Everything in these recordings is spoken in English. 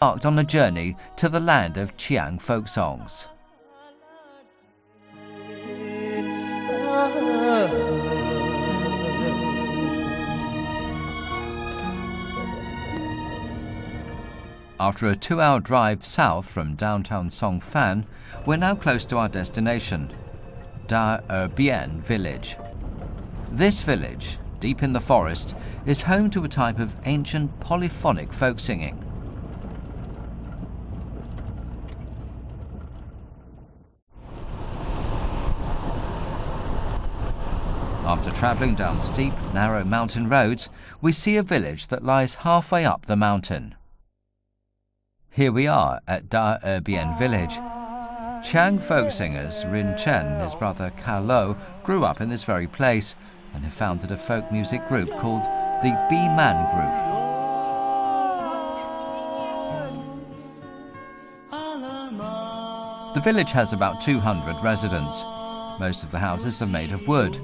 embarked on a journey to the land of Qiang folk songs. After a 2-hour drive south from downtown Songfan, we're now close to our destination, Dar Urbien Village. This village, deep in the forest, is home to a type of ancient polyphonic folk singing. After travelling down steep, narrow mountain roads, we see a village that lies halfway up the mountain. Here we are at Dar Urbien Village. Qiang folk singers Rin Chen and his brother Ka Lo grew up in this very place and have founded a folk music group called the BiMan group. The village has about 200 residents. Most of the houses are made of wood,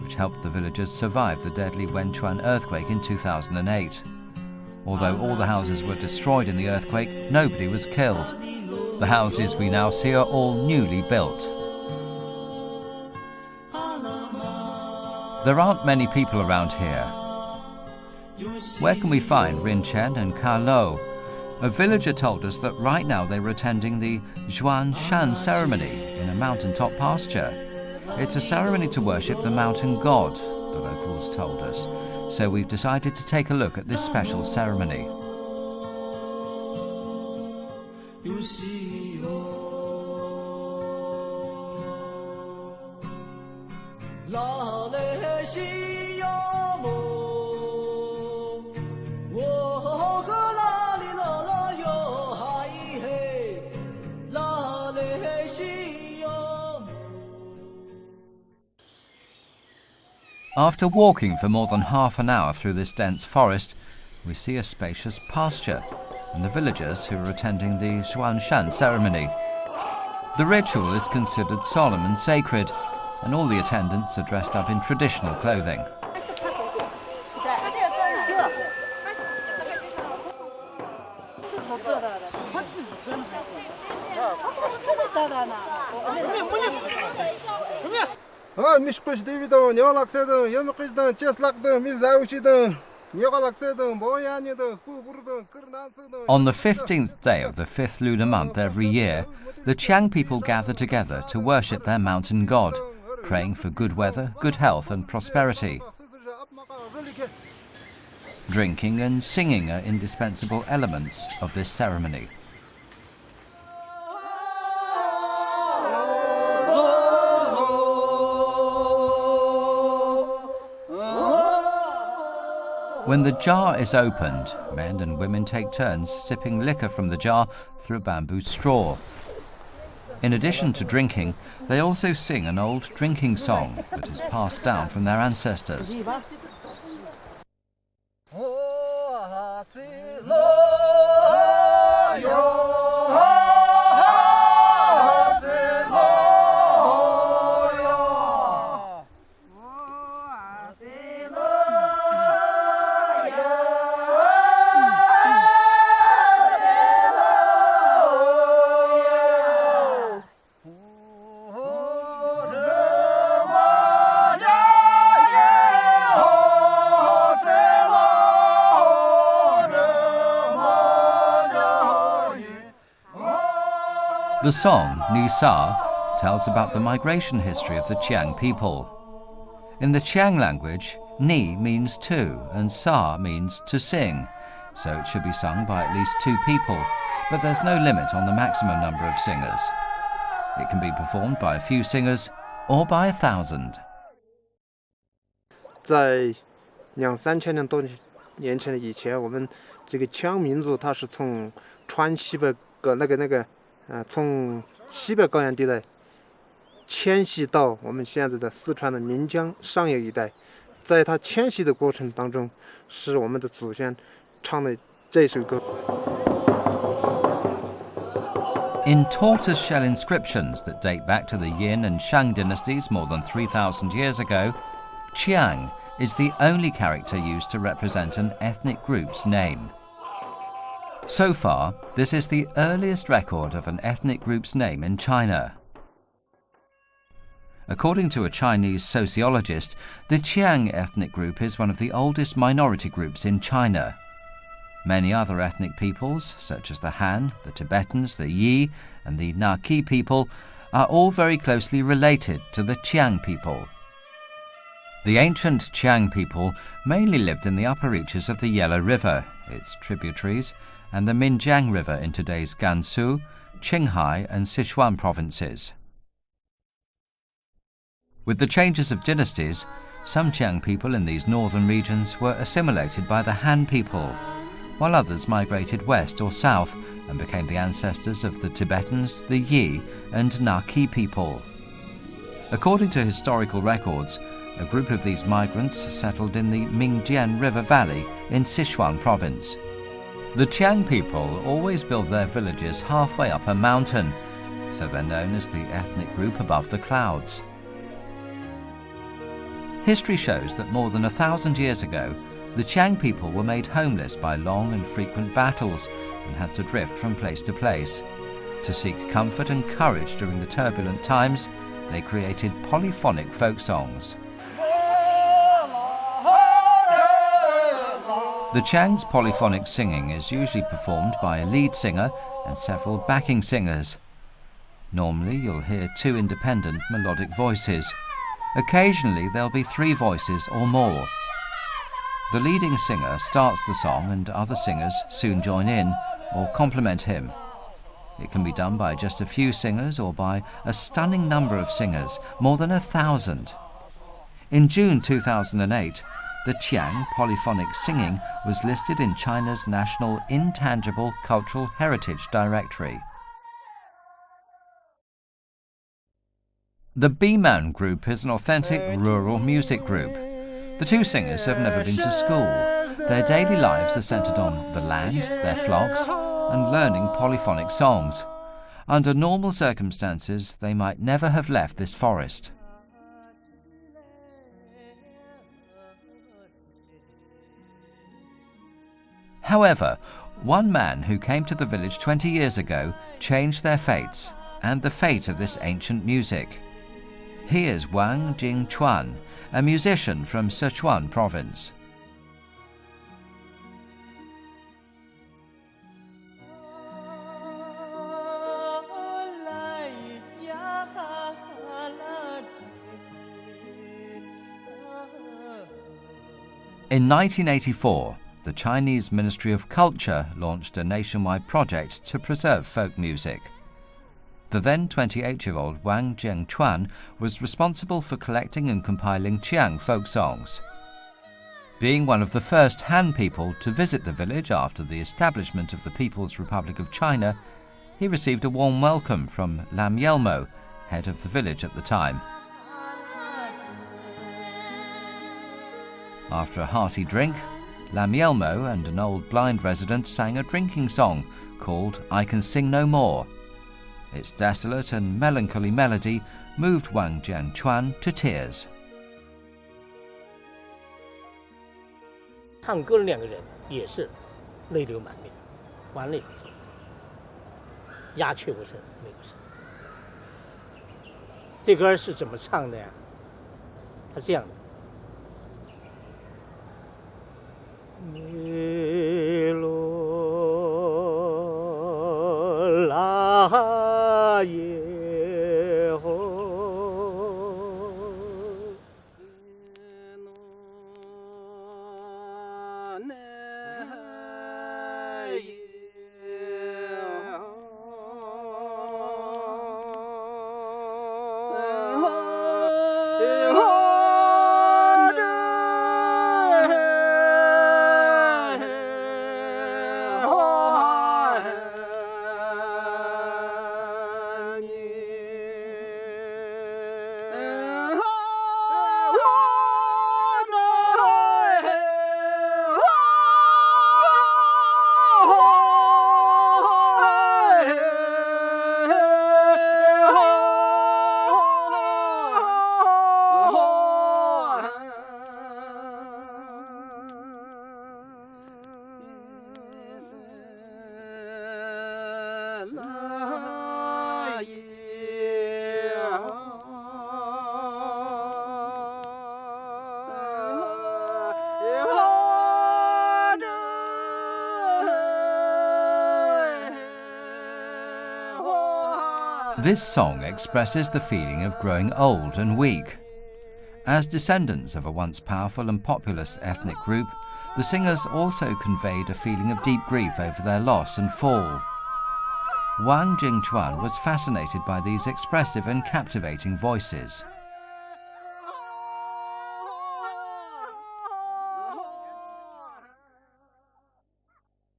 which helped the villagers survive the deadly Wenchuan earthquake in 2008. Although all the houses were destroyed in the earthquake, nobody was killed. The houses we now see are all newly built. There aren't many people around here. Where can we find Rin Chen and Ka Lo? A villager told us that right now they were attending the Shan ceremony in a mountaintop pasture. It's a ceremony to worship the mountain god, the locals told us. So we've decided to take a look at this special ceremony. After walking for more than half an hour through this dense forest, we see a spacious pasture and the villagers who are attending the Shan ceremony. The ritual is considered solemn and sacred, and all the attendants are dressed up in traditional clothing. On the 15th day of the 5th lunar month every year, the Qiang people gather together to worship their mountain god, praying for good weather, good health and prosperity. Drinking and singing are indispensable elements of this ceremony. When the jar is opened, men and women take turns sipping liquor from the jar through a bamboo straw. In addition to drinking, they also sing an old drinking song that is passed down from their ancestors. The song, Ni Sa, tells about the migration history of the Qiang people. In the Chiang language, Ni means two and Sa means to sing, so it should be sung by at least 2 people, but there's no limit on the maximum number of singers. It can be performed by a few singers or by 1,000. 在2,000-3,000多年前以前，我们这个羌民族它是从川西北从西北高原地带迁徙到我们现在的四川的岷江上游一带，在它迁徙的过程当中，是我们的祖先唱的这首歌。In tortoise-shell inscriptions that date back to the Yin and Shang dynasties more than 3,000 years ago, Chiang is the only character used to represent an ethnic group's name. So far, this is the earliest record of an ethnic group's name in China. According to a Chinese sociologist, the Qiang ethnic group is one of the oldest minority groups in China. Many other ethnic peoples, such as the Han, the Tibetans, the Yi, and the Naki people, are all very closely related to the Qiang people. The ancient Qiang people mainly lived in the upper reaches of the Yellow River, its tributaries, and the Minjiang River in today's Gansu, Qinghai, and Sichuan provinces. With the changes of dynasties, some Qiang people in these northern regions were assimilated by the Han people, while others migrated west or south and became the ancestors of the Tibetans, the Yi, and Naki people. According to historical records, a group of these migrants settled in the Mingjian River Valley in Sichuan province. The Qiang people always build their villages halfway up a mountain, so they're known as the ethnic group above the clouds. History shows that more than 1,000 years ago, the Qiang people were made homeless by long and frequent battles and had to drift from place to place. To seek comfort and courage during the turbulent times, they created polyphonic folk songs. The Qiang's polyphonic singing is usually performed by a lead singer and several backing singers. Normally, you'll hear 2 independent melodic voices. Occasionally, there'll be 3 voices or more. The leading singer starts the song and other singers soon join in or complement him. It can be done by just a few singers or by a stunning number of singers, more than 1,000. In June 2008, the Qiang polyphonic singing was listed in China's National Intangible Cultural Heritage Directory. The BiMan group is an authentic rural music group. The 2 singers have never been to school. Their daily lives are centered on the land, their flocks, and learning polyphonic songs. Under normal circumstances, they might never have left this forest. However, one man who came to the village 20 years ago changed their fates and the fate of this ancient music. He is Wang Jingchuan, a musician from Sichuan province. In 1984, the Chinese Ministry of Culture launched a nationwide project to preserve folk music. The then 28-year-old Wang Jingchuan was responsible for collecting and compiling Qiang folk songs. Being one of the first Han people to visit the village after the establishment of the People's Republic of China, he received a warm welcome from Lam Yelmo, head of the village at the time. After a hearty drink, Lam Yelmo and an old blind resident sang a drinking song called I Can Sing No More. Its desolate and melancholy melody moved Wang Jingchuan to tears. 唱歌的2个人也是泪流满面，完了以后说鸦雀无声，没有声。这歌是怎么唱的呀？他这样的。米罗拉耶吼，那耶 This song expresses the feeling of growing old and weak. As descendants of a once powerful and populous ethnic group, the singers also conveyed a feeling of deep grief over their loss and fall. Wang Jingchuan was fascinated by these expressive and captivating voices.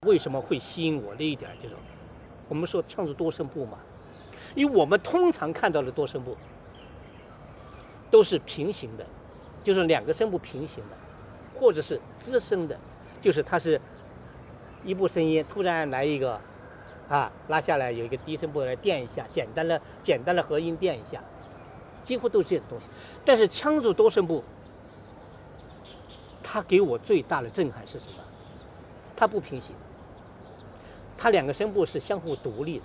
为什么会吸引我的一点就是，我们说羌族多声部嘛，因为我们通常看到的多声部都是平行的，就是两个声部平行的，或者是滋声的，就是它是一部声音突然来一个拉下来有一个低声部来垫一下，简单的和音垫一下，几乎都是这种东西。但是羌族多声部，它给我最大的震撼是什么？它不平行。它两个声部是相互独立的，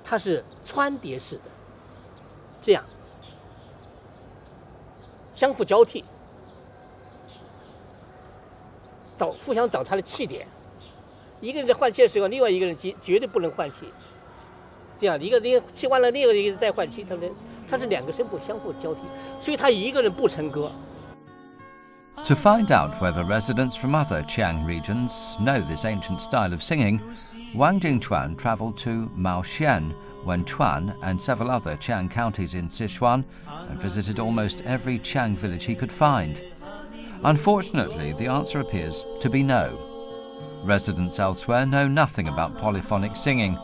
它是穿叠式的，这样相互交替，互相找它的气点。一个人在换气的时候，另外一个人绝对不能换气。这样一个人气完了，另外一个人再换气，它是两个声部相互交替，所以他一个人不成歌。To find out whether residents from other Qiang regions know this ancient style of singing, Wang Jingchuan travelled to Shan, Wenchuan and several other Qiang counties in Sichuan and visited almost every Qiang village he could find. Unfortunately, the answer appears to be no. Residents elsewhere know nothing about polyphonic singing,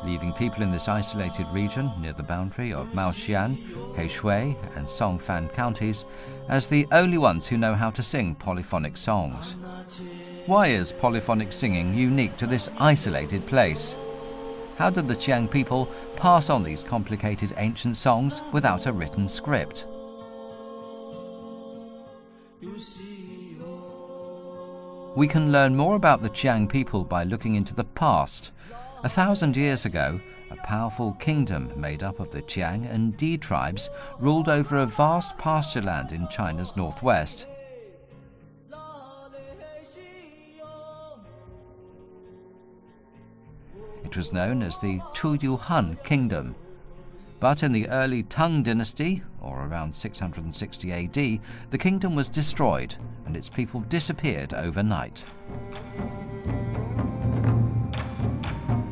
leaving people in this isolated region near the boundary of Maoxian, Heishui and Songfan counties as the only ones who know how to sing polyphonic songs. Why is polyphonic singing unique to this isolated place? How did the Qiang people pass on these complicated ancient songs without a written script? We can learn more about the Qiang people by looking into the past. 1,000 years ago, a powerful kingdom made up of the Qiang and Di tribes ruled over a vast pasture land in China's northwest. It was known as the Tuyuhan Kingdom. But in the early Tang dynasty, or around 660 AD, the kingdom was destroyed and its people disappeared overnight.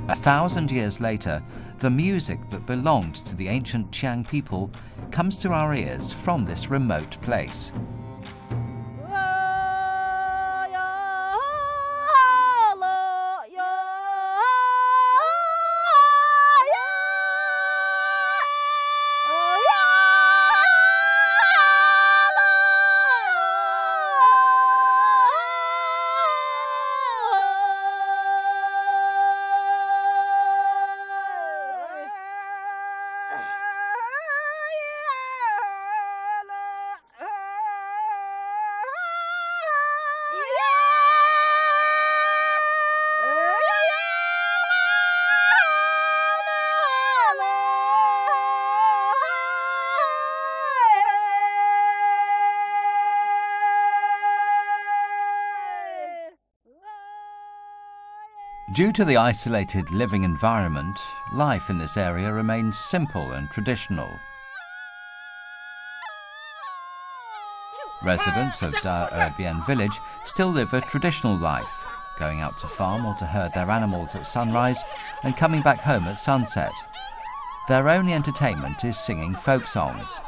1,000 years later, the music that belonged to the ancient Qiang people comes to our ears from this remote place. Due to the isolated living environment, life in this area remains simple and traditional. Residents of Dar Urbien Village still live a traditional life, going out to farm or to herd their animals at sunrise and coming back home at sunset. Their only entertainment is singing folk songs.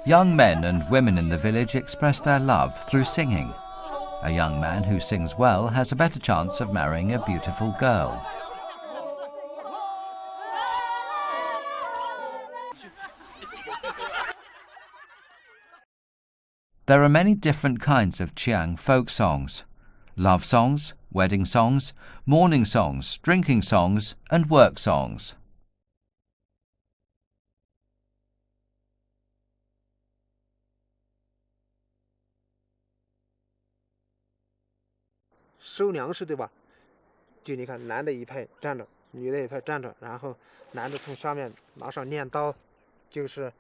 Young men and women in the village express their love through singing. A young man who sings well has a better chance of marrying a beautiful girl. There are many different kinds of Qiang folk songs: love songs, wedding songs, mourning songs, drinking songs, and work songs. 收粮食对吧？就你看男的一派站着，女的一派站着，然后男的从下面拿上念刀，就是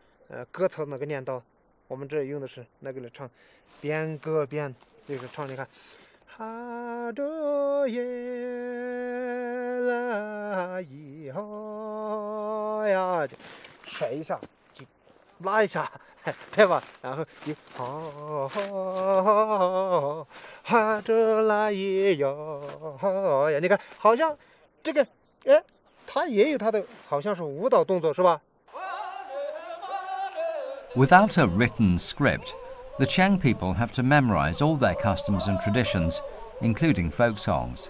割草那个念刀，我们这用的是那个来唱，边割边就是唱，你看哈着耶啦以后呀，甩一下就拉一下，对吧？然后就哈着啦也哟呀，你看好像这个它也有它的好像是舞蹈动作是吧？ Without a written script, the Qiang people have to memorize all their customs and traditions, including folk songs.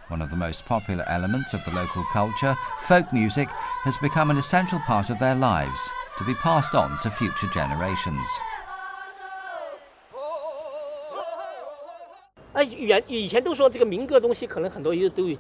One of the most popular elements of the local culture, folk music has become an essential part of their lives, to be passed on to future generations. 以前都说这个民歌东西可能很多都有